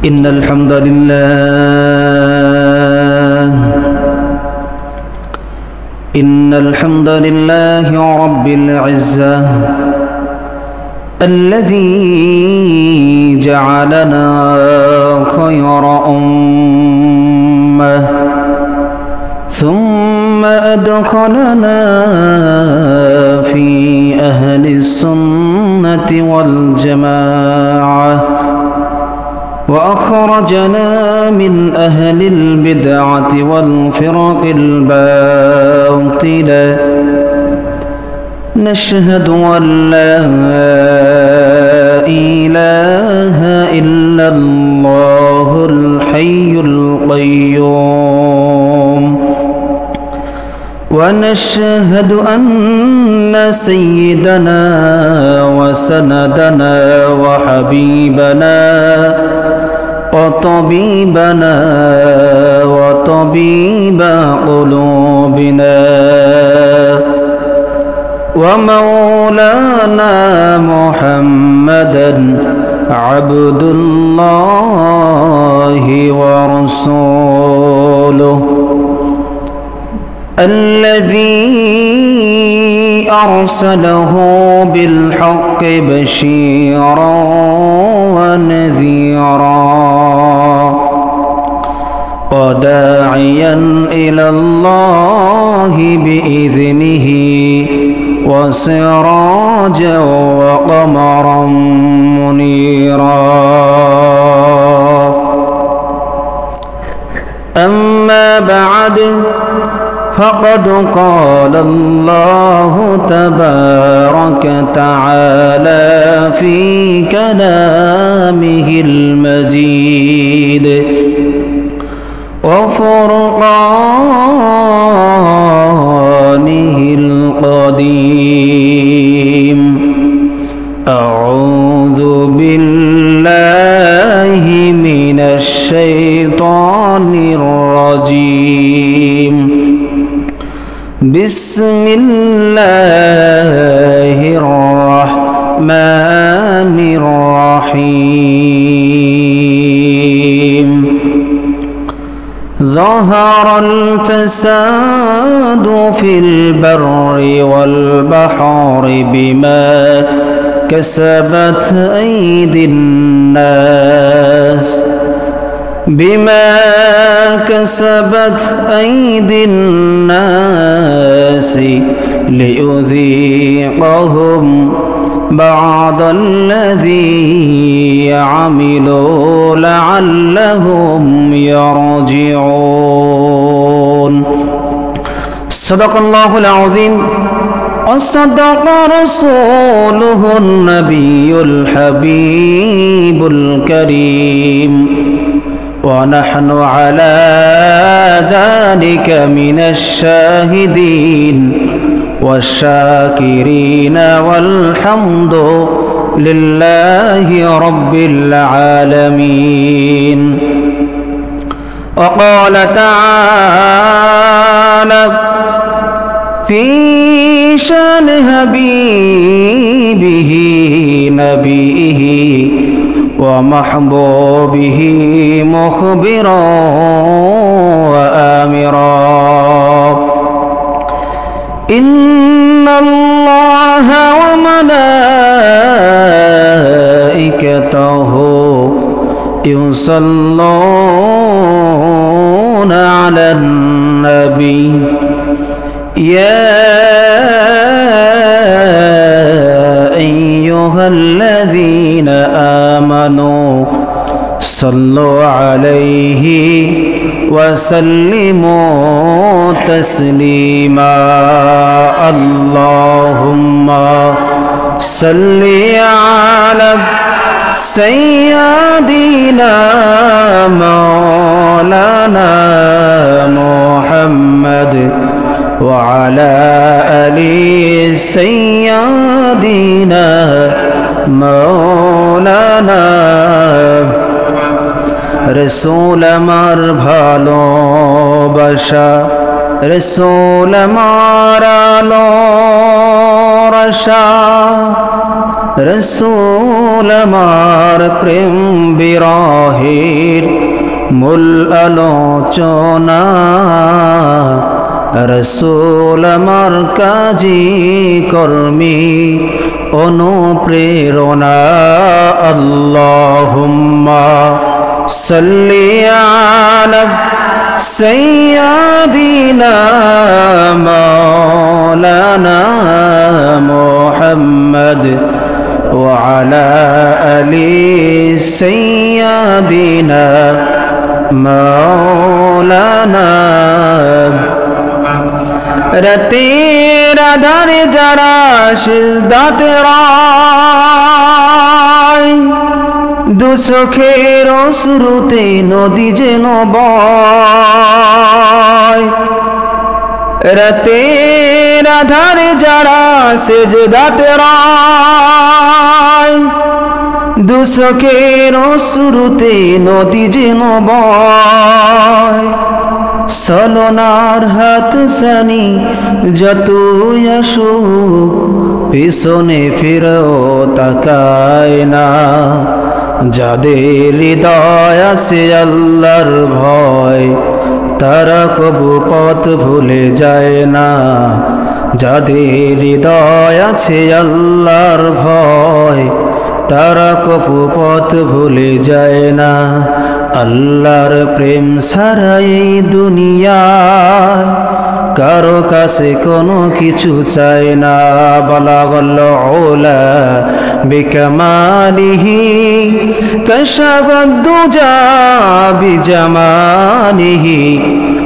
إن الحمد لله رب العزة الذي جعلنا خير أمة ثم أدخلنا في أهل السنة والجماعة وأخرجنا من أهل البدعة والفرق الباطلة نشهد أن لا إله إلا الله الحي القيوم ونشهد أن سيدنا وسندنا وحبيبنا وطبيبنا وطبيب قلوبنا ومولانا محمدا عبد الله ورسوله الذي أرسله بالحق بشيرا ونذيرا وداعيا إلى الله بإذنه وسراجا وقمرا منيرا أما بعد فقد قال الله تبارك تعالى في كلامه المجيد وفرقانه القديم أعوذ بالله من الشيطان الرجيم بسم الله الرحمن الرحيم ظهر الفساد في البر والبحر بما كسبت أيدي الناس ليذيقهم بعض الذي عملوا لعلهم يرجعون صدق الله العظيم وصدق رسوله النبي الحبيب الكريم ونحن على ذلك من الشاهدين والشاكرين والحمد لله رب العالمين وقال تعالى في شان حبيبه نبيه ومحبوبه مخبرا وآمرا إن الله وملائكته يصلون على النبي يا أيها الذين آمنوا صلوا عليه وسلموا تسليما اللهم صل على سيدنا مولانا محمد وعلى آل سيدنا مولانا رسول আমার ভালোবাসা রসুল আমার আলোর আশা রসূল আমার প্রেম বিরহের মূল আলোচনা রসূল আমার কাজী কর্মী অনুপ্রেরণা আল্লাহুম্মা সাল্লি আলা সাইয়্যিদিনা মাওলানা মুহাম্মদ ওয়া আলা আলি সাইয়্যিদিনা মাওলানা রাতের আধারে যারা সিজদাতে রায় দুচোখের অশ্রুতে নদী যেন বয় রাতের আধারে যারা সিজদাতে রায় দুচোখের অশ্রুতে নদী যেন বয় সলনার হাত সানি যতই আসুক পিছনে ফিরেও তাকায় না যাদের হৃদয় আছে আল্লাহর ভয় তারা কবু পথ ভুলে যায় না যাদের হৃদয় আছে আল্লাহর ভয় তারা কবু পথ ভুলে যায় না আল্লাহর প্রেম ছাড়া এই দুনিয়ায় কারো কাছে কোনো কিছু চায় না বালাগাল উলা বিকামালিহি কাশাফাদ দুজা বিজামালিহি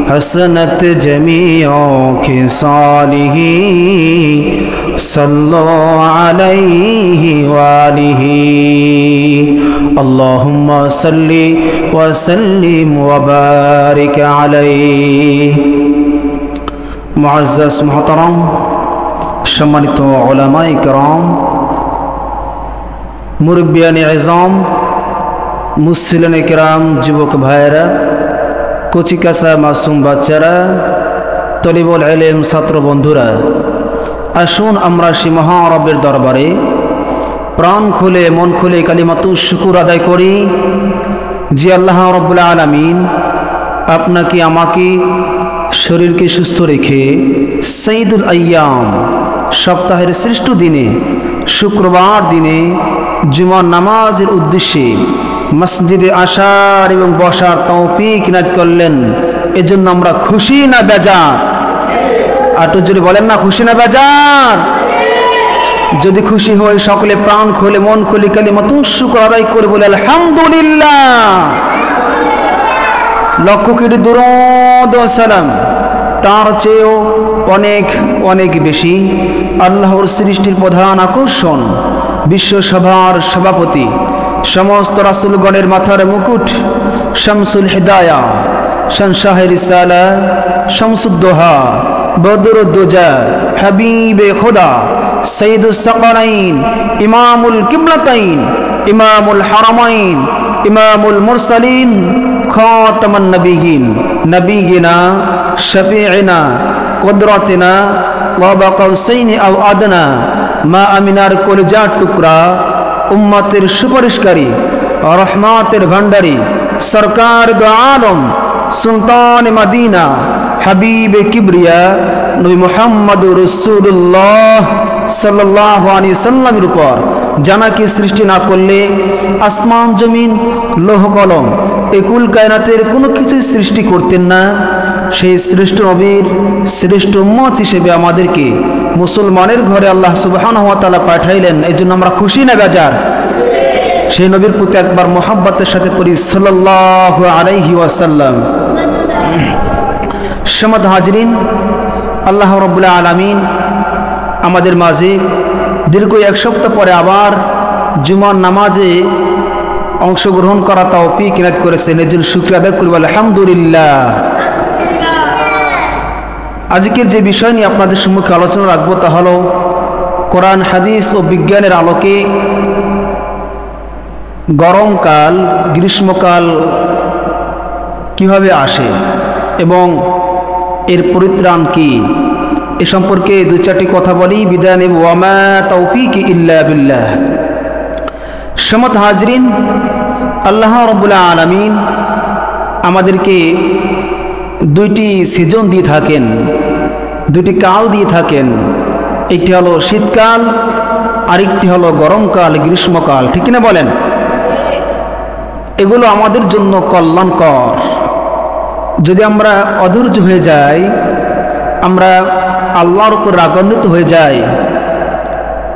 হাসনাত জামিউ খিসালিহি সাল্লু আলাইহি ওয়া আলিহি আল্লাহুম্মা সাল্লি ওয়া সাল্লিম ওয়া বারিক আলাইহি মুআজ্জাজ মুহতারাম সম্মানিত উলামায়ে কেরাম মুরব্বিয়ানে আযম মুসলিনে কেরাম যুবক ভাইরা কচিকাঁচা মাসুম বাচ্চারা তলিবুল ইলম ছাত্র বন্ধুরা আসুন আমরা সেই মহা রব্বের দরবারে প্রাণ খুলে মন খুলে কালিমাতু শুকর আদায় করি যে আল্লাহ রাব্বুল আলামিন আপনাকে আমাকে শরীরকে সুস্থ রেখে সাইয়্যিদুল আইয়াম সপ্তাহের শ্রেষ্ঠ দিনে শুক্রবার দিনে জুমার নামাজের উদ্দেশ্যে মসজিদে আসার এবং বসার তৌফিক ইনায়েত করলেন এজন্য আমরা খুশি না বেজার আটো জোরে বলেন না খুশি না বেজার যদি খুশি হই সকলে প্রাণ খুলে মন খুলে কালিমাতু শুকর আদায় করে বলে আলহামদুলিল্লাহ লক্ষ কোটি দুরূদ ও সালাম তার চেয়েও অনেক অনেক বেশি আল্লাহর সৃষ্টির প্রধান আকর্ষণ বিশ্বসভার সভাপতি সমস্ত রাসূলগণের মাথার মুকুট শামসুল হিদায়া শানশাহে রিসালা শামসুদ্দোহা বদরুদ্দোজা হাবিবে খোদা সৈয়দুস সাকালাইন ইমামুল কিবলাতাইন ইমামুল হারামাইন ইমামুল মুরসালিন খাতামান নবিয়িন নবিয়িনা শফিঈনা কুদরাতিনা ওয়া বাকাউসাইনি আও আদনা মা আমিনার কলিজার টুকরা উম্মতের সুপারিশকারী রহমাতের ভান্ডারী সরকার দু আলম সুলতান মদিনা হাবিবে কিবরিয়া নবী মুহাম্মদুর রাসূলুল্লাহ সাল্লাল্লাহু আলাইহি সাল্লামের উপর জানাকে সৃষ্টি না করলে আসমান জমিন লৌহ কলম একুল কায়নাতের কোনো কিছুই সৃষ্টি করতেন না সেই শ্রেষ্ঠ নবীর শ্রেষ্ঠ উম্মত হিসেবে আমাদেরকে মুসলমানের ঘরে আল্লাহ সুবহানাহু ওয়া তাআলা পাঠাইলেন এজন্য আমরা খুশি না বেজার সেই নবীর প্রতি একবার মোহাব্বতের সাথে পড়ি সাল্লাল্লাহু আলাইহি ওয়াসাল্লাম সম্মানিত হাজরিন আল্লাহ রাব্বুল আলামিন আমাদের মাঝে দীর্ঘ এক সপ্তাহ পরে আবার জুমার নামাজে অংশগ্রহণ করা তৌফিক ইনায়েত করেছেন এর জন্য শুকরিয়া আদায় করি আলহামদুলিল্লাহ আজকের যে বিষয় নিয়ে আপনাদের সম্মুখে আলোচনা রাখবো তা হলো কোরআন হাদিস ও বিজ্ঞানের আলোকে গরমকাল গ্রীষ্মকাল কিভাবে আসে এবং এর পরিত্রাণ কি এ সম্পর্কে দুই চারটি কথা বলি, বিদায় নেব। ওয়া মা তাওফীকি ইল্লা বিল্লাহ। সম্মানিত হাজরিন, আল্লাহ রাব্বুল আলামিন আমাদেরকে দুইটি সিজন দিয়ে থাকেন, দুইটি কাল দিয়ে থাকেন। একটি হলো শীতকাল, আরেকটি হলো গরমকাল, গ্রীষ্মকাল, ঠিক কিনা বলেন? এগুলো আমাদের জন্য কল্যাণকর। যদি আমরা অধৈর্য হয়ে যাই, আমরা আল্লাহর উপর রাগান্বিত হয়ে যাই,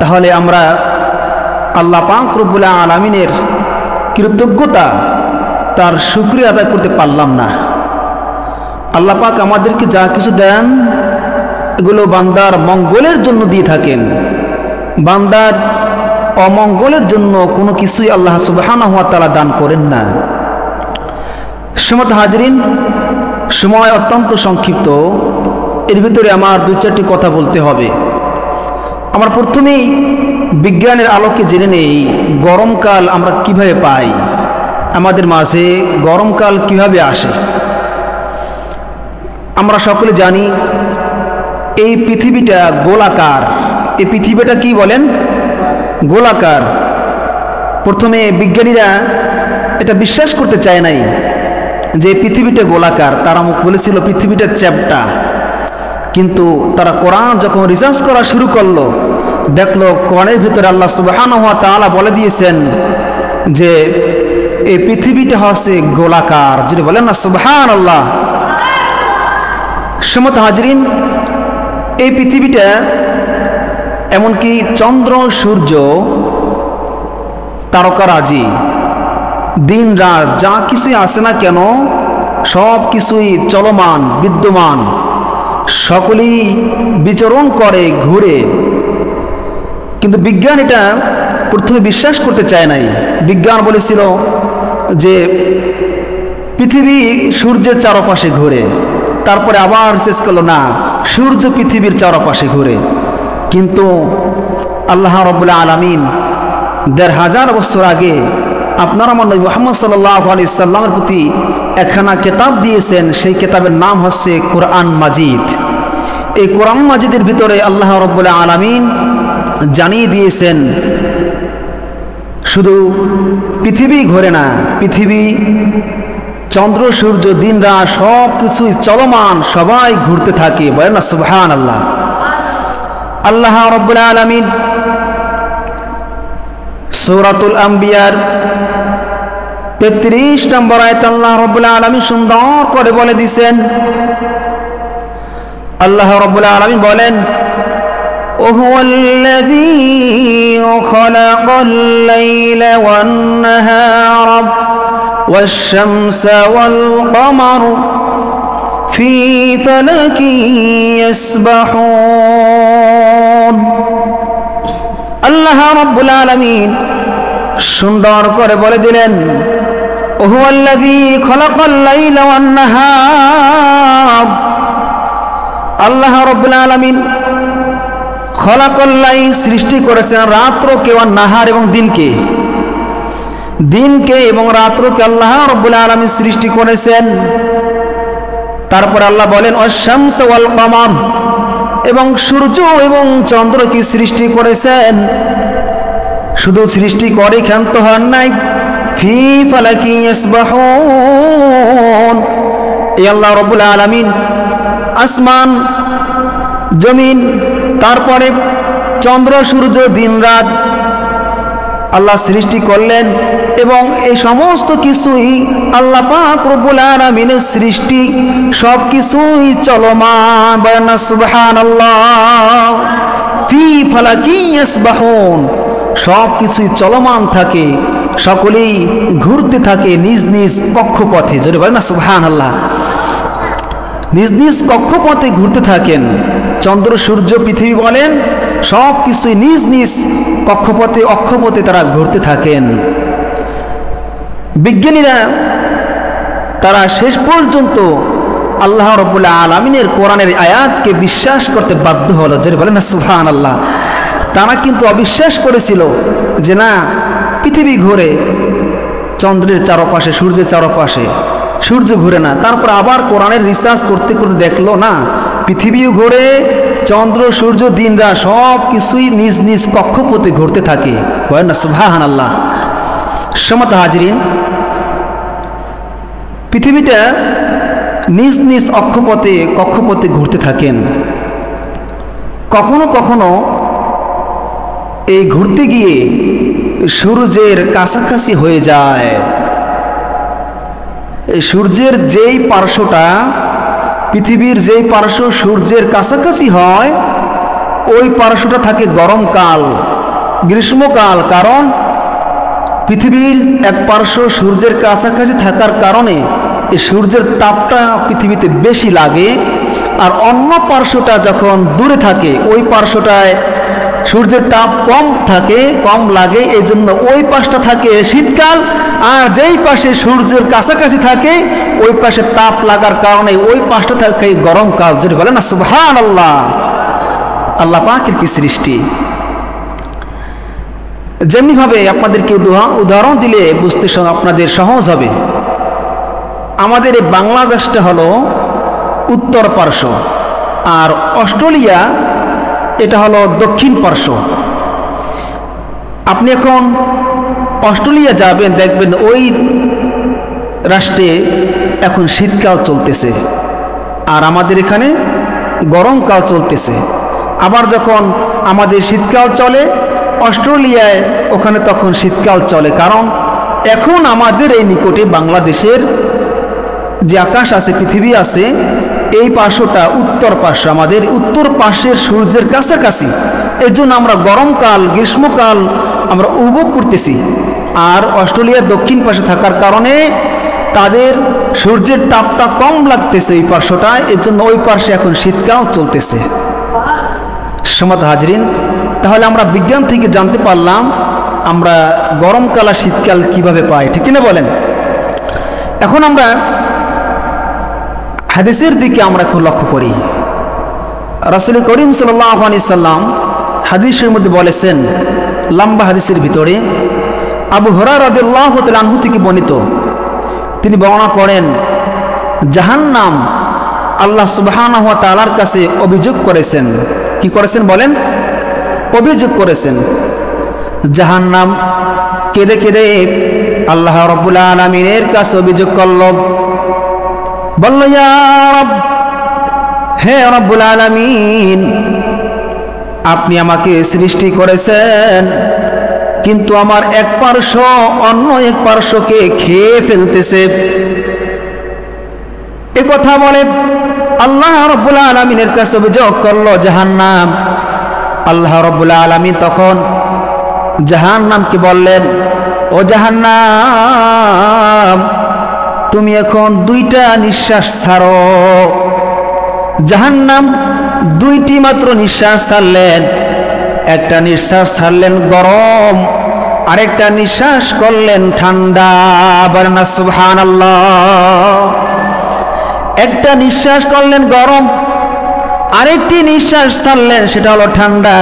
তাহলে আমরা আল্লাহ পাক রব্বুল আলামিনের কৃতজ্ঞতা, তার শুকরিয়া আদায় করতে পারলাম না। আল্লাহ পাক আমাদেরকে যা কিছু দেন এগুলো বান্দার মঙ্গলের জন্য দিয়ে থাকেন। বান্দার অমঙ্গলের জন্য কোনো কিছুই আল্লাহ সুবহানাহু ওয়া তাআলা দান করেন না। সম্মানিত হাজরিন, সময় অত্যন্ত সংক্ষিপ্ত, এর ভিতরে আমার দুই চারটি কথা বলতে হবে। আমরা প্রথমেই বিজ্ঞানের আলোকে জেনে নেই গরমকাল আমরা কিভাবে পাই, আমাদের মাঝে গরমকাল কিভাবে আসে। আমরা সকলে জানি এই পৃথিবীটা গোলাকার। এই পৃথিবীটা কি বলেন? গোলাকার। প্রথমে বিজ্ঞানীরা এটা বিশ্বাস করতে চায় নাই যে পৃথিবীটা গোলাকার। তারা বলেছিল পৃথিবীটা চ্যাপ্টা। কিন্তু তারা কোরআন যখন রিসার্চ করা শুরু করলো, দেখলো কোরআনের ভিতরে আল্লাহ সুবহানাহু ওয়া তাআলা বলে দিয়েছেন যে এই পৃথিবীটা হচ্ছে গোলাকার। যদি বলেন না সুবহানাল্লাহ। সম্মানিত হাজরিন, এই পৃথিবীটা এমনকি চন্দ্র, সূর্য, তারকারাজি, দিন রাত যা কিছুই আছে না কেন, সব কিছুই চলমান, বিদ্যমান, সকলেই বিচরণ করে, ঘুরে। কিন্তু বিজ্ঞান এটা প্রথমে বিশ্বাস করতে চায় নাই। বিজ্ঞান বলেছিল যে পৃথিবী সূর্যের চারপাশে ঘুরে। তারপরে আবার শেষ করলো না, সূর্য পৃথিবীর চারপাশে ঘুরে। কিন্তু আল্লাহ রাব্বুল আলামিন ১৫০০ বছর আগে আপনার আমার নবী মুহাম্মদ সাল্লাল্লাহু আলাইহি সাল্লামের প্রতি একখানা কিতাব দিয়েছেন। সেই কিতাবের নাম হচ্ছে কোরআন মাজিদ। এই কোরআন মাজিদের ভিতরে আল্লাহ রাব্বুল আলামিন জানিয়ে দিয়েছেন শুধু পৃথিবী ঘোরে না, পৃথিবী, চন্দ্র, সূর্য, দিন রাত সব কিছুই চলমান, সবাই ঘুরতে থাকে। বলেন না সুবহানাল্লাহ। আল্লাহ রাব্বুল আলামিন সূরাতুল আম্বিয়ার ৩৩ নম্বর আয়াতে আল্লাহ রাব্বুল আলামিন সুন্দর করে বলে দিয়েছেন। আল্লাহ রাব্বুল আলামিন বলেন, ওহুয়াল্লাযী খালাকাল লাইলা ওয়ান নাহারা والشمس والقمر في فلك يسبحون। আল্লাহ রাব্বুল আলামিন সুন্দর করে বলে দিলেন, ওহুয়াল্লাযী খালাকাল লাইলা ওয়ান নাহার। আল্লাহ রাব্বুল আলামিন খালাকাল লাইল সৃষ্টি করেছেন রাত্রকে, ওয়ান নাহার এবং দিনকে। দিনকে এবং রাত্রকে আল্লাহ রাব্বুল আলামিন সৃষ্টি করেছেন। তারপর আল্লাহ বলেন ওয়াশ-শামস ওয়াল কমার, এবং সূর্য এবং চন্দ্রকে সৃষ্টি করেছেন। শুধু সৃষ্টি করে ক্ষান্ত হন নাই, ফি ফালাকি ইয়াসবাহুন। এই আল্লাহ রাব্বুল আলামিন আসমান, জমিন, তারপরে চন্দ্র, সূর্য, দিন রাত আল্লাহ সৃষ্টি করলেন। এবং এই সমস্ত কিছুই আল্লাহ পাক রব্বুল আলামিনের সৃষ্টি, সব কিছুই চলমান। বলেন না সুবহানাল্লাহ। ফি ফালাকি ইয়াসবাহুন, সব কিছুই চলমান থাকে, সকলেই ঘুরতে থাকে নিজ নিজ কক্ষপথে। যদি বলেন না সুবহানাল্লাহ। নিজ নিজ কক্ষপথে ঘুরতে থাকেন। চন্দ্র, সূর্য, পৃথিবী বলেন সব কিছুই নিজ নিজ কক্ষপথে, অক্ষপথে তারা ঘুরতে থাকেন। বিজ্ঞানীরা তারা শেষ পর্যন্ত আল্লাহ রাব্বুল আলামিনের কোরআনের আয়াতকে বিশ্বাস করতে বাধ্য হলো। যদি বলেন না সুবহানাল্লাহ। তারা কিন্তু অবিশ্বাস করেছিল যে না, পৃথিবী ঘুরে চন্দ্রের চারপাশে, সূর্যের চারপাশে, সূর্য ঘুরে না। তারপর আবার কোরআনের রিসার্চ করতে করতে দেখলো না, পৃথিবীও ঘোরে, চন্দ্র সূর্য দিন রাত সব কিছুই নিজ নিজ কক্ষপথে ঘুরতে থাকে। বলেন না সুবহানাল্লাহ। সম্মানিত হাজিরিন, পৃথিবীটা নিজ নিজ কক্ষপথে ঘুরতে থাকেন। কখনো কখনো এই ঘুরতে গিয়ে সূর্যের কাছাকাছি হয়ে যায়। সূর্যের যেই পার্শ্বটা, পৃথিবীর যেই পার্শ্ব সূর্যের কাছাকাছি হয়, ওই পার্শ্বটা থাকে গরমকাল, গ্রীষ্মকাল। কারণ পৃথিবীর এক পার্শ্ব সূর্যের কাছাকাছি থাকার কারণে এই সূর্যের তাপটা পৃথিবীতে বেশি লাগে। আর অন্য পার্শ্বটা যখন দূরে থাকে, ওই পার্শ্বটায় সূর্যের তাপ কম লাগে, এই জন্য ওই পাশটা থাকে শীতকাল। আর যেই পাশে সূর্যের কাছাকাছি থাকে, ওই পাশে তাপ লাগার কারণে ওই পাশটা থাকে গরমকাল। যেটা বলে না সুবহানাল্লাহ। আল্লাহ পাকের কি সৃষ্টি! যেমনিভাবে আপনাদেরকে উদাহরণ দিলে বুঝতে আপনাদের সহজ হবে। আমাদের এই বাংলাদেশটা হলো উত্তর পার্শ্ব, আর অস্ট্রেলিয়া এটা হলো দক্ষিণ পার্শ্ব। আপনি এখন অস্ট্রেলিয়া যাবেন, দেখবেন ওই রাষ্ট্রে এখন শীতকাল চলতেছে, আর আমাদের এখানে গরমকাল চলতেছে। আবার যখন আমাদের শীতকাল চলে, অস্ট্রেলিয়ায় ওখানে তখন শীতকাল চলে। কারণ এখন আমাদের এই নিকটে বাংলাদেশের যে আকাশ আছে, পৃথিবী আছে, এই পার্শ্বটা উত্তর পার্শ্ব, আমাদের উত্তর পার্শ্বের সূর্যের কাছাকাছি। এর জন্য আমরা গরমকাল, গ্রীষ্মকাল আমরা উপভোগ করতেছি। আর অস্ট্রেলিয়ার দক্ষিণ পাশে থাকার কারণে তাদের সূর্যের তাপটা কম লাগতেছে এই পার্শ্বটায়, এর জন্য ওই পার্শ্বে এখন শীতকাল চলতেছে। সম্মানিত হাজরিন, তাহলে আমরা বিজ্ঞান থেকে জানতে পারলাম আমরা গরমকাল আর শীতকাল কিভাবে পাই, ঠিক কিনা বলেন? এখন আমরা হাদিসের দিকে আমরা একটু লক্ষ্য করি। রাসূল করিম সাল্লাল্লাহু আলাইহি সাল্লাম হাদিসের মধ্যে বলেছেন, লম্বা হাদিসের ভিতরে আবু হুরায়রা রাদিয়াল্লাহু তাআলা আনহু থেকে বর্ণিত, তিনি বর্ণনা করেন, জাহান্নাম আল্লাহ সুবহানাহু ওয়া তাআলার কাছে অভিযোগ করেছেন। কি করেছেন বলেন? অভিযোগ করেছেন। জাহান্নাম কেঁদে কেঁদে আল্লাহ রাব্বুল আলামিনের কাছে অভিযোগ করল, বলল, ইয়া রব, হে রাব্বুল আলামিন, আপনি আমাকে সৃষ্টি করেছেন, কিন্তু আমার এক পার্শ্ব অন্য এক পার্শ্বকে খেয়ে ফেলতেছে। এ কথা বলে আল্লাহ রাব্বুল আলামিনের কাছে অভিযোগ করলো জাহান্নাম। আল্লাহ রাব্বুল আলামিন তখন জাহান্নামকে বললেন, ও জাহান্নাম, তুমি এখন দুইটা নিঃশ্বাস ছাড়ো। জাহান্নাম দুইটি মাত্র নিঃশ্বাস ছাড়লেন। একটা নিঃশ্বাস ছাড়লেন গরম, আরেকটা নিঃশ্বাস করলেন ঠান্ডা। বলেন না সুবহানাল্লাহ। একটা নিঃশ্বাস করলেন গরম, আরেকটি নিঃশ্বাস ছাড়লেন সেটা হলো ঠান্ডা।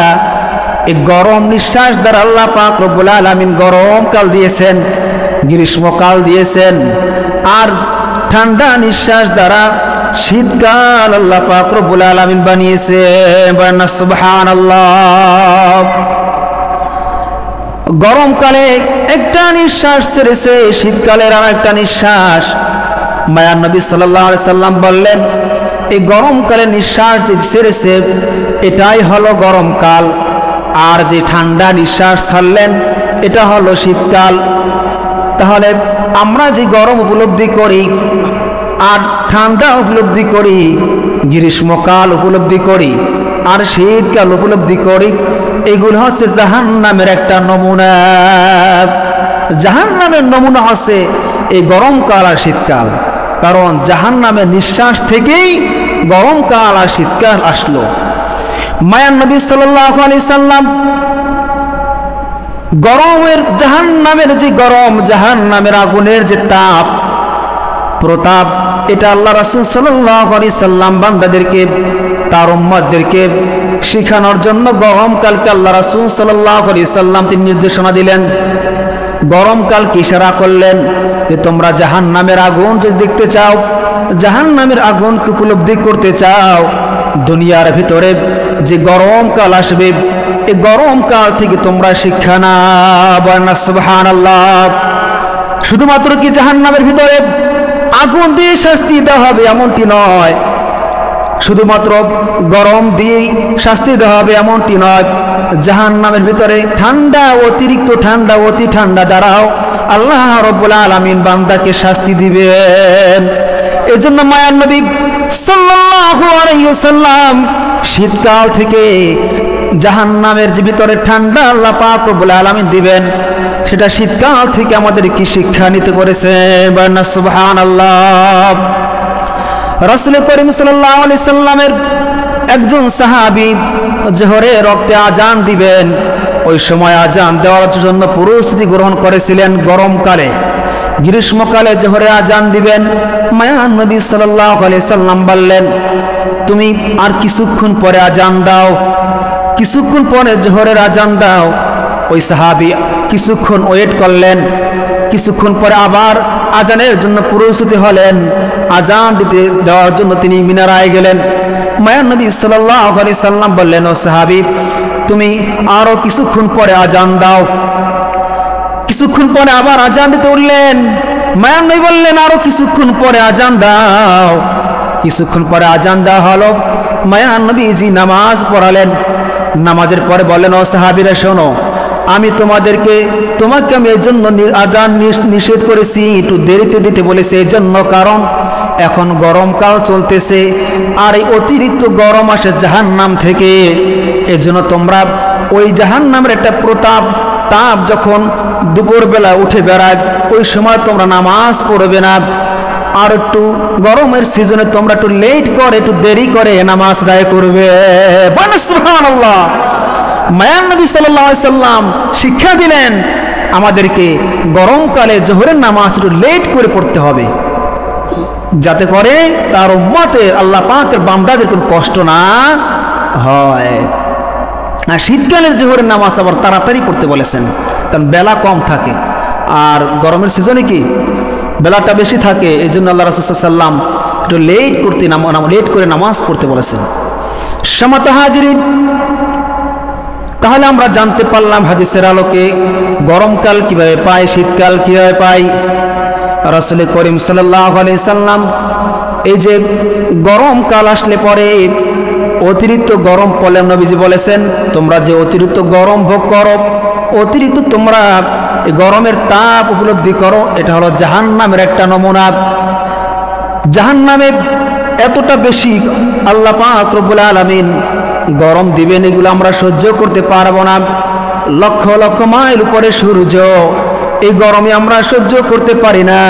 এই গরম নিঃশ্বাস দ্বারা আল্লাহ পাক রব্বুল আলামিন গরমকাল দিয়েছেন, গ্রীষ্মকাল দিয়েছেন, আর ঠান্ডা নিঃশ্বাস দ্বারা শীতকাল আল্লাহ পাক রব্বুল আলামিন বানিয়েছেন। বলেন না সুবহানাল্লাহ। গরমকালে একটা নিঃশ্বাস ছেড়েছে, শীতকালের আর একটা নিঃশ্বাস। মায়ার নবী সাল্লাল্লাহু আলাইহি সাল্লাম বললেন, এই গরমকালে নিঃশ্বাস যে ছেড়েছে এটাই হলো গরমকাল, আর যে ঠান্ডা নিঃশ্বাস ছাড়লেন এটা হলো শীতকাল। তাহলে আমরা যে গরম উপলব্ধি করি আর ঠান্ডা উপলব্ধি করি, গ্রীষ্মকাল উপলব্ধি করি আর শীতকাল উপলব্ধি করি, এগুলো হচ্ছে জাহান্নামের একটা নমুনা। জাহান্নামের নমুনা হচ্ছে এই গরমকাল আর শীতকাল। কারণ জাহান্নামের নিঃশ্বাস থেকেই গরমকাল আর শীতকাল আসলো। মায়ার নবী সাল্লাল্লাহু আলাইহি সাল্লাম গরমের, জাহান্নামের যে গরম, জাহান্নামের আগুনের যে তাপ প্রতাপ, এটা আল্লাহ রাসূল সাল্লাল্লাহু আলাইহি সাল্লাম বান্দাদেরকে, তার উম্মতদেরকে শেখানোর জন্য গরমকালকে আল্লাহ রাসূল সাল্লাল্লাহু আলাইহি সাল্লাম তিনি নির্দেশনা দিলেন। গরমকালকে ইশারা করলেন যে তোমরা জাহান্নামের আগুন যদি দেখতে চাও, জাহান্নামের আগুনকে উপলব্ধি করতে চাও, দুনিয়ার ভিতরে যে গরমকাল আসবে, এই গরমকাল থেকে তোমরা শিক্ষা নাও। সুবহানাল্লাহ। শুধুমাত্র কি জাহান্নামের ভিতরে আগুন দিয়ে শাস্তি দেওয়া হবে এমনটি নয়, শুধুমাত্র গরম দিয়েই শাস্তি দেওয়া হবে এমনটি নয়, জাহান্নামের ভিতরে ঠান্ডা, অতিরিক্ত ঠান্ডা, অতি ঠান্ডা দ্বারাও আল্লাহ রাব্বুল আলামিন বান্দাকে শাস্তি দিবেন। এজন্য মায়ার নবী সাল্লাল্লাহু আলাইহি ওয়াসাল্লাম শীতকাল থেকে জাহান্নামের যে ভিতরে ঠান্ডা আল্লাহ পাক রব্বুল আলামিন দিবেন, সেটা শীতকাল থেকে আমাদের কি শিক্ষা নিতে করেছেন। সুবহানাল্লাহ। রাসূল করিম সাল্লাল্লাহু আলাইহি সাল্লামের একজন সাহাবী জোহরের রক্তে আজান দিবেন, ওই সময় আজান দেওয়ার জন্য প্রস্তুতি গ্রহণ করেছিলেন। গরমকালে, গ্রীষ্মকালে জোহরে আজান দিবেন, মায়ার নবী সাল্লাল্লাহু আলাইহি সাল্লাম বললেন, তুমি আর কিছুক্ষণ পরে আজান দাও, কিছুক্ষণ পরে জোহরের আজান দাও। ওই সাহাবী কিছুক্ষণ ওয়েট করলেন, কিছুক্ষণ পরে আবার আজানের জন্য প্রস্তুতি হলেন। আজান দিতে দেওয়ার জন্য তিনি মিনারায় গেলেন। মায়ার নবী সাল্লাল্লাহু আলাইহি সাল্লাম বললেন, ও সাহাবী, তুমি আরো কিছুক্ষণ পরে আজান দাও। কিছুক্ষণ পরে আবার আজান দিতে উঠলেন। মায়ার নবী বললেন, আরো কিছুক্ষণ পরে আজান দাও। কিছুক্ষণ পরে আজান দেওয়া হলো। মায়ার নবীজি নামাজ পড়ালেন। নামাজের পরে বললেন, ও সাহাবীরা শোনো, আমি তোমাকে আমি এই জন্য আজান নিষেধ করেছি, একটু দেরিতে দিতে বলেছি এই জন্য, কারণ এখন গরমকাল চলতেছে আর এই অতিরিক্ত গরম আসে জাহান্নাম থেকে। এই জন্য তোমরা ওই জাহান্নামের একটা তাপ যখন দুপুরবেলা উঠে বেড়ায়, ওই সময় তোমরা নামাজ পড়বে না। আর একটু গরমের সিজনে তোমরা একটু লেট করে, একটু দেরি করে নামাজ আদায় করবে। সুবহানাল্লাহ। মায়ার নবী সাল্লাল্লাহু আলাইহি সাল্লাম শিক্ষা দিলেন আমাদেরকে গরমকালে জোহরের নামাজ একটু লেট করে পড়তে হবে, যাতে করে তার উম্মতের, আল্লাহ পাকের বান্দাদের কোনো কষ্ট না হয়। আর শীতকালের জোহরের নামাজ আবার তাড়াতাড়ি পড়তে বলেছেন, কারণ বেলা কম থাকে। আর গরমের সিজনে কি বেলাটা বেশি থাকে, এই জন্য আল্লাহ রাসূল সাল্লাল্লাহু আলাইহি সাল্লাম একটু লেট করে নামাজ পড়তে বলেছেন। সম্মানিত হাজিরিন, তাহলে আমরা জানতে পারলাম হাদিসের আলোকে গরমকাল কিভাবে পাই, শীতকাল কিভাবে পাই। রাসূল করিম সাল্লাল্লাহু আলাইহি সাল্লাম এই যে গরমকাল আসলে পরে অতিরিক্ত গরম পড়লে নবীজি বলেছেন, তোমরা যে অতিরিক্ত গরম ভোগ করো, অতিরিক্ত তোমরা এই গরমের তাপ উপলব্ধি করো, এটা হলো জাহান্নামের একটা নমুনা। জাহান্নামে এতটা বেশি আল্লাহ পাক রব্বুল আলামিন গরম দিবেন, এগুলো আমরা সহ্য করতে পারবো না। লক্ষ লক্ষ মাইল উপরে সূর্য, এই গরমে আমরা সহ্য করতে পারি না।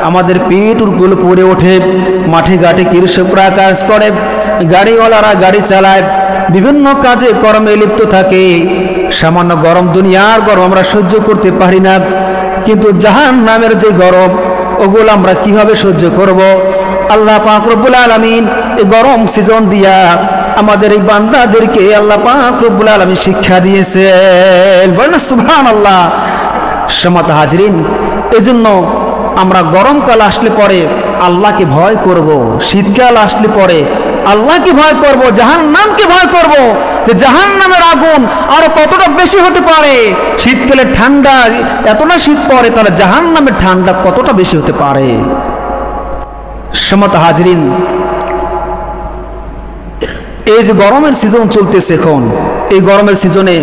আমাদের পিঠ উরগুলো পুড়ে ওঠে। মাঠে ঘাটে কৃষকরা কাজ করে, গাড়িওয়ালারা গাড়ি চালায়, বিভিন্ন কাজে কর্মে লিপ্ত থাকে। সামান্য গরম, দুনিয়ার গরম আমরা সহ্য করতে পারি না, কিন্তু জাহান্নামের যে গরম, ওগুলো আমরা কিভাবে সহ্য করব? আল্লাহ পাক রব্বুল আলামিন এই গরম সিজন দিয়া আমাদের এই বান্দাদেরকে আল্লাহ পাক রব্বুল আলামিন শিক্ষা দিয়েছেন। বলেন সুবহানাল্লাহ। সম্মানিত হাজিরিন, এজন্য আমরা গরমকাল আসলে পরে আল্লাহকে ভয় করব, শীতকাল আসলে পরে আল্লাহকে ভয় করব, জাহান্নামকে ভয় করব, যে জাহান্নামের আগুন আরো কতটা বেশি হতে পারে। শীতকালে ঠান্ডা এতটা শীত পড়ে, তাহলে জাহান্নামের ঠান্ডা কতটা বেশি হতে পারে। সম্মানিত হাজিরিন, এই যে গরমের সিজন চলতেছে এখন, এই গরমের সিজনে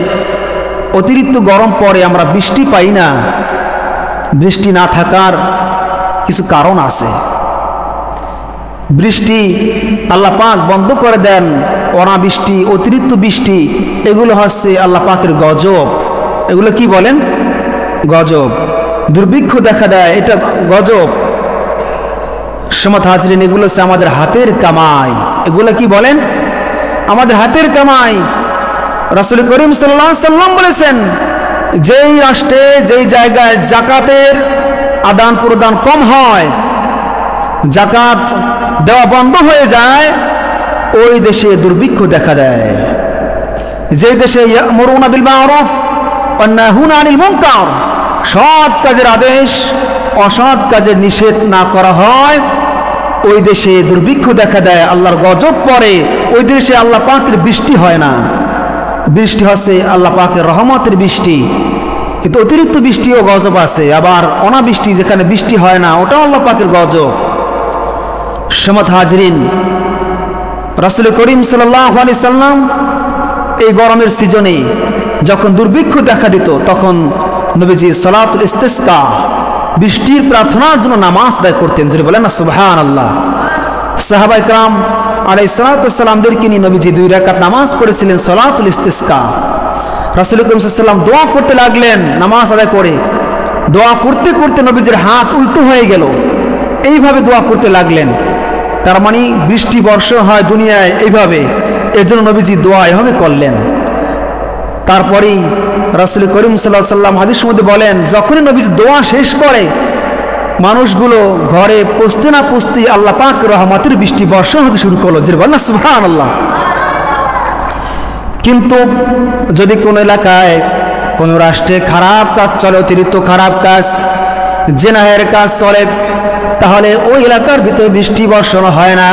অতিরিক্ত গরম পড়ে, আমরা বৃষ্টি পাই না। বৃষ্টি না থাকার কিছু কারণ আছে। বৃষ্টি আল্লাহ পাক বন্ধ করে দেন, অনাবৃষ্টি, অতিরিক্ত বৃষ্টি, এগুলো হচ্ছে আল্লাহ পাকের গজব। এগুলো কি বলেন? গজব। দুর্ভিক্ষ দেখা দেয়, এটা গজব। সম্মানিত হাজিরিন, এগুলো হচ্ছে আমাদের হাতের কামাই। এগুলো কি বলেন? আমাদের হাতের কামাই। রাসূল করিম সাল্লাল্লাহু আলাইহি সাল্লাম বলেছেন, যেই রাষ্ট্রে, যেই জায়গায় জাকাতের আদান প্রদান কম হয়, জাকাত দেওয়া বন্ধ হয়ে যায়, ওই দেশে দুর্ভিক্ষ দেখা দেয়। যে দেশে ইয়ামুরুনা বিল মা'রুফ ওয়া নাহুনা আনিল মুনকার, সৎ কাজের আদেশ, অসৎ কাজের নিষেধ না করা হয়, ওই দেশে দুর্ভিক্ষ দেখা দেয়, আল্লাহর গজব পড়ে, ওই দেশে আল্লাহ পাকের বৃষ্টি হয় না। বৃষ্টি হচ্ছে আল্লাহ পাকের রহমতের বৃষ্টি, কিন্তু অতিরিক্ত বৃষ্টিও গজব আছে। আবার অনাবৃষ্টি যেখানে বৃষ্টি হয় না, ওটাও আল্লাহ পাকের গজব। সমাত হাজরিন, রাসূল করিম সাল্লাল্লাহু আলাইহি সাল্লাম এই গরমের সিজনে যখন দুর্ভিক্ষ দেখা দিত, তখন নবীজি সালাতুল ইস্তিসকা, বৃষ্টির প্রার্থনার জন্য নামাজ আদায় করতেন। যদি বলেন না সুবহানাল্লাহ। সাহাবায়ে কেরাম আলাইহিস সালাতু ওয়াস সালামদেরকে নিয়ে নবীজি 2 রাকাত নামাজ পড়েছিলেন সালাতুল ইস্তিসকা। রাসূল করিম সাল্লাল্লাহু আলাইহি সাল্লাম দোয়া করতে লাগলেন নামাজ আদায় করে। দোয়া করতে করতে নবীজির হাত উল্টো হয়ে গেল, এইভাবে দোয়া করতে লাগলেন। তার মানে বৃষ্টি বর্ষণ হয় দুনিয়ায় এইভাবে, এজন্য নবীজি দোয়া এভাবে করলেন। তারপরেই রাসূল করিম সাল্লাল্লাহু আলাইহি সাল্লাম হাদিসের মধ্যে বলেন, যখনই নবীজি দোয়া শেষ করে, মানুষগুলো ঘরে পৌঁছতে না পৌঁছতেই আল্লাহ পাক রহমতের বৃষ্টি বর্ষণ হতে শুরু করলো। যে বলেন না সুবহানাল্লাহ। কিন্তু যদি কোনো এলাকায়, কোনো রাষ্ট্রে খারাপ কাজ চলে, অতিরিক্ত খারাপ কাজ, জিনাহের কাজ চলে, তাহলে ওই এলাকার ভিতরে বৃষ্টি বর্ষণ হয় না।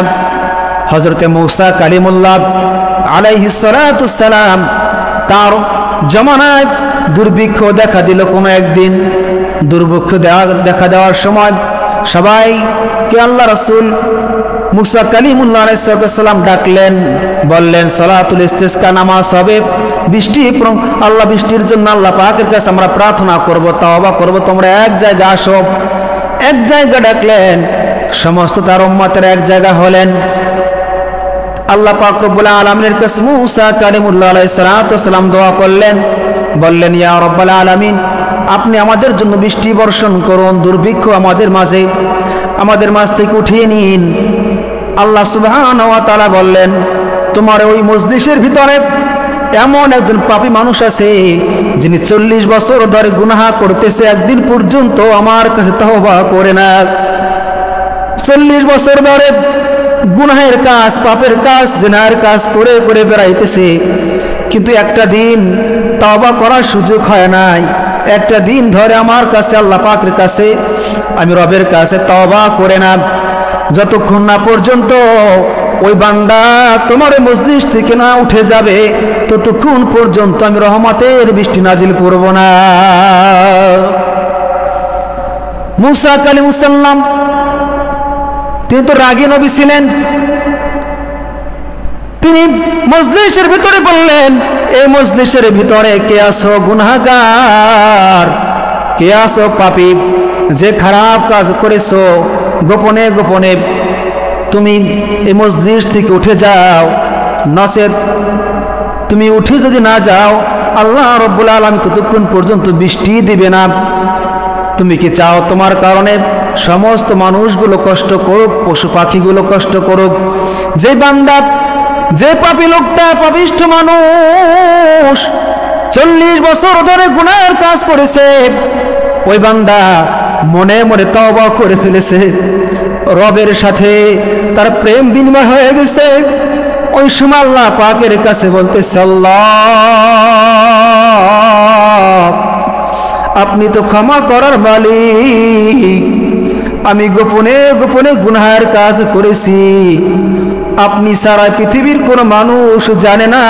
হযরতে মূসা কালিমুল্লাহ আলাইহিস সালাতু ওয়াস সালাম, তার জামানায় দুর্ভিক্ষ দেখা দিল। কোনো একদিন দুর্ভিক্ষ দেখা দেওয়ার সময় সবাইকে আল্লাহ রাসূল মূসা কালিমুল্লাহ আলাইহিস সালাম ডাকলেন, বললেন সালাতুল ইস্তিসকা নামাজ হবে, বৃষ্টি আল্লাহ বৃষ্টির জন্য আল্লাহ পাকের কাছে আমরা প্রার্থনা করব, তাওবা করব, তোমরা এক জায়গায় আসো। এক জায়গা ডাকলেন, সমস্ত তার উম্মতের এক জায়গা হলেন। আল্লাহ পাক রব্বুল আলামিনের কাছে মূসা কালিমুল্লাহ আলাইহিস সালাম দোয়া করলেন, বললেন ইয়া রাব্বাল আলামিন, আপনি আমাদের জন্য বৃষ্টি বর্ষণ করুন, দুর্ভিক্ষ আমাদের মাঝ থেকে উঠিয়ে নিন। আল্লাহ সুবহানাহু ওয়া তাআলা বললেন, তোমার ওই মজলিসের ভিতরে এমন একজন পাপী মানুষ আছে, যিনি 40 বছর ধরে গুনাহ করতেছে, একদিন পর্যন্ত আমার কাছে তওবা করে না। 40 বছর ধরে গুনাহের কাজ, পাপের কাজ, জিনার কাজ করে করে বেড়াইতেছে, কিন্তু একটা দিন তওবা করার সুযোগ হয় নাই। একটা দিন ধরে আমার কাছে, আল্লাহ পাকের কাছে, আমি রবের কাছে তওবা করে না। যতক্ষণ না পর্যন্ত ওই বান্দা তোমার মজলিস থেকে না উঠে যাবে, ততক্ষণ পর্যন্ত আমি রহমতের বৃষ্টি নাজিল করব না। মূসা কালিমুস সালাম, তিনি তো রাগী নবী ছিলেন। তিনি মজলিসের ভিতরে বললেন, এই মজলিসের ভিতরে কে আছো গুনাহগার, কে আছো পাপী, যে খারাপ কাজ করেছো, গোপনে গোপনে তুমি এই মজলিস থেকে উঠে যাও, নচেত তুমি উঠে যদি না যাও, আল্লাহ রব্বুল আলামিন ততক্ষণ পর্যন্ত বৃষ্টি দিবে না। তুমি কি চাও তোমার কারণে সমস্ত মানুষগুলো কষ্ট করুক, পশু পাখিগুলো কষ্ট করুক? যে বান্দা, যে পাপী লোকটা, পাপিষ্ঠ মানুষ 40 বছর ধরে গুনাহের কাজ করেছে, ওই বান্দা মনে মনে তওবা করে ফেলেছে, রবের সাথে তার প্রেম বিনিময় হয়ে গেছে। ওই সময় আল্লাহ পাকের কাছে বলতেছে, আল্লাহ আপনি তো ক্ষমা করার মালিক, আমি গোপনে গোপনে গুনাহের কাজ করেছি, আপনি সারা পৃথিবীর কোনো মানুষ জানে না।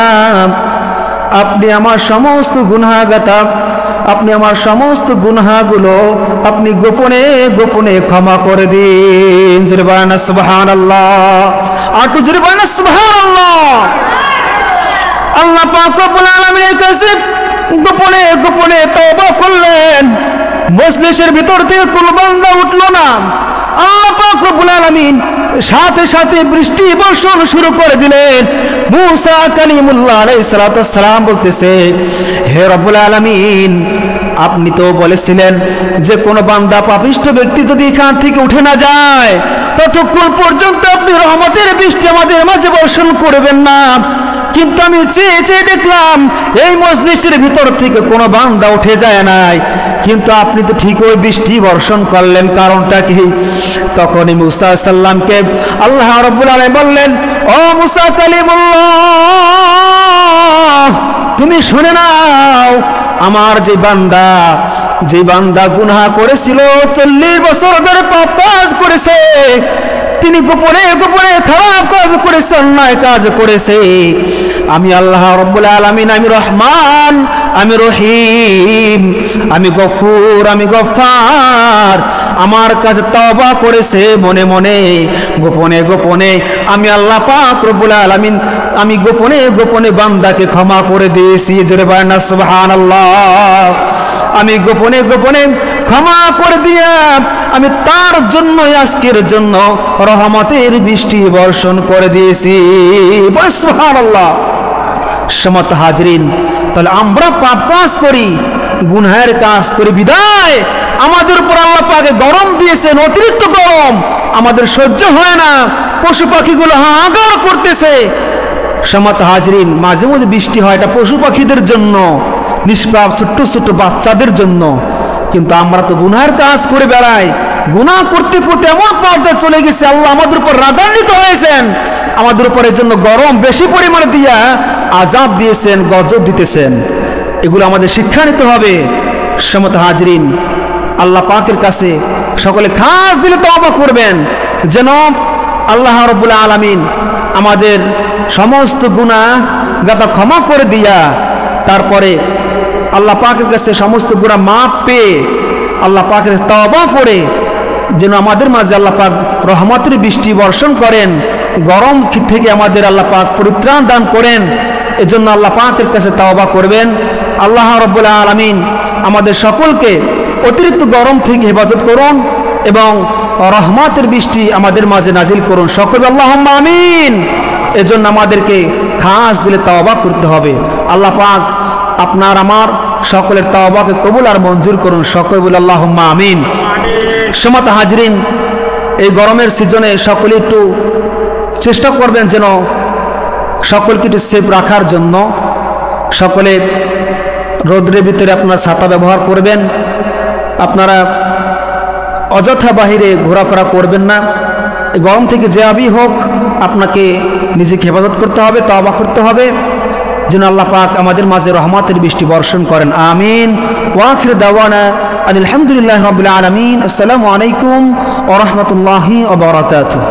আপনি আমার সমস্ত গুনাহগাতা, আপনি আমার সমস্ত গুনাহগুলো আপনি গোপনে গোপনে ক্ষমা করে দিন। জোরে বলেন সুবহানাল্লাহ, আর একটু জোরে বলেন সুবহানাল্লাহ। আল্লাহ পাক রব্বুল আলামিনের কাছে গোপনে গোপনে তওবা করলেন। মজলিসের ভিতর থেকে কোনো বান্দা উঠলো না। আল্লাহ পাক রব্বুল আলামিন সাথে সাথে বৃষ্টি বর্ষণ শুরু করে দিলেন। মূসা কালিমুল্লাহ আলাইহিস সালাতু ওয়াস সালাম বলতেছে, হে রব্বুল আলামিন, আপনি তো বলেছিলেন যে কোনো বান্দা, পাপিষ্ঠ ব্যক্তি যদি এখান থেকে উঠে না যায়, ততক্ষণ পর্যন্ত আপনি রহমতের বৃষ্টি আমাদের মাঝে বর্ষণ করবেন না। কিন্তু আমি চেয়ে চেয়ে দেখলাম এই মজলিসের ভিতর থেকে কোনো বান্দা উঠে যায় নাই, কিন্তু আপনি তো ঠিক ওই বৃষ্টি বর্ষণ করলেন, কারণটা কি? তখনই মূসা সাল্লামকে আল্লাহ রাব্বুল আলামিন বললেন, ও মূসা কালিমুল্লাহ, তুমি শুনে নাও, আমার যে বান্দা গুনাহ করেছিল, 40 বছর ধরে পাপ কাজ করেছে, তিনি গোপনে গোপনে খারাপ কাজ করেছে, অন্যায় কাজ করেছে, আমি আল্লাহ রাব্বুল আলামিন, আমি রহমান, আমি রহিম, আমি গফুর, আমি গফফার, আমার কাছে তওবা করেছে মনে মনে, গোপনে গোপনে আমি আল্লাহ পাক রব্বুল আলামিন আমি গোপনে গোপনে বান্দাকে ক্ষমা করে দিয়েছি। জোরে বলেন না সুবহানাল্লাহ। আমি গোপনে গোপনে ক্ষমা করে দিয়া আমি তার জন্য, আজকের জন্য রহমতের বৃষ্টি বর্ষণ করে দিয়েছি। সুবহানাল্লাহ। সমত হাজরিন, তাহলে আমরা পাপ কাজ করি, গুনাহের কাজ করি বিদায় আমাদের উপর আল্লাহ পাকে গরম দিয়েছেন, অতিরিক্ত গরম আমাদের সহ্য হয় না, পশু পাখিগুলো হাহাকার করতেছে। সমত হাজরিন, মাঝে মাঝে বৃষ্টি হয়, এটা পশু পাখিদের জন্য, নিষ্পাপ ছোট্ট ছোট্ট বাচ্চাদের জন্য, কিন্তু আমরা তো গুনাহের কাজ করে বেড়াই। গুনাহ করতে করতে এমন পর্যায়ে চলে গেছে, আল্লাহ আমাদের উপর রাগান্বিত হয়েছেন, আমাদের উপর এর জন্য গরম বেশি পরিমাণে দিয়া আযাব দিয়েছেন, গজব দিতেছেন। এগুলো আমাদের শিক্ষা নিতে হবে। সমত হাজরিন, আল্লাহ পাকের কাছে সকলে খাস দিলে তওবা করবেন, যেন আল্লাহ রাব্বুল আলামিন আমাদের সমস্ত গুনাহ গাতা ক্ষমা করে দিয়া তারপরে আল্লাহ পাকের কাছে সমস্ত গুনাহ মাপ পেয়ে আল্লাহ পাকের তওবা করে যেন আমাদের মাঝে আল্লাহ পাক রহমতের বৃষ্টি বর্ষণ করেন, গরম থেকে আমাদের আল্লাহ পাক পরিত্রাণ দান করেন। এজন্য আল্লাহ পাকের কাছে তওবা করবেন। আল্লাহ রাব্বুল আলামিন আমাদের সকলকে অতিরিক্ত গরম থেকে হেফাজত করুন এবং রহমতের বৃষ্টি আমাদের মাঝে নাজিল করুন। সকলে আল্লাহুম্মা আমিন। এজন্য আমাদেরকে খাস দিলে তওবা করতে হবে। আল্লাহ পাক আপনার আমার সকলের তওবাকে কবুল আর মঞ্জুর করুন। সকলে বলে আল্লাহুম্মা আমিন। সমত হাজরিন, এই গরমের সিজনে সকলে একটু চেষ্টা করবেন যেন সকলকে একটু সেফ রাখার জন্য। সকলে রোদ্রের ভিতরে আপনারা ছাতা ব্যবহার করবেন, আপনারা অযথা বাহিরে ঘোরাফেরা করবেন না। এই গরম থেকে যেভাবেই হোক আপনাকে নিজেকে হেফাজত করতে হবে, তওবা করতে হবে, যেন আল্লাহ পাক আমাদের মাঝে রহমতের বৃষ্টি বর্ষণ করেন। আমিন। ওয়া আখির দাওয়ানা আলহামদুলিল্লাহি রাব্বিল আলামিন। আসসালামু আলাইকুম ওয়া রাহমাতুল্লাহি ওয়া বারাকাতুহু।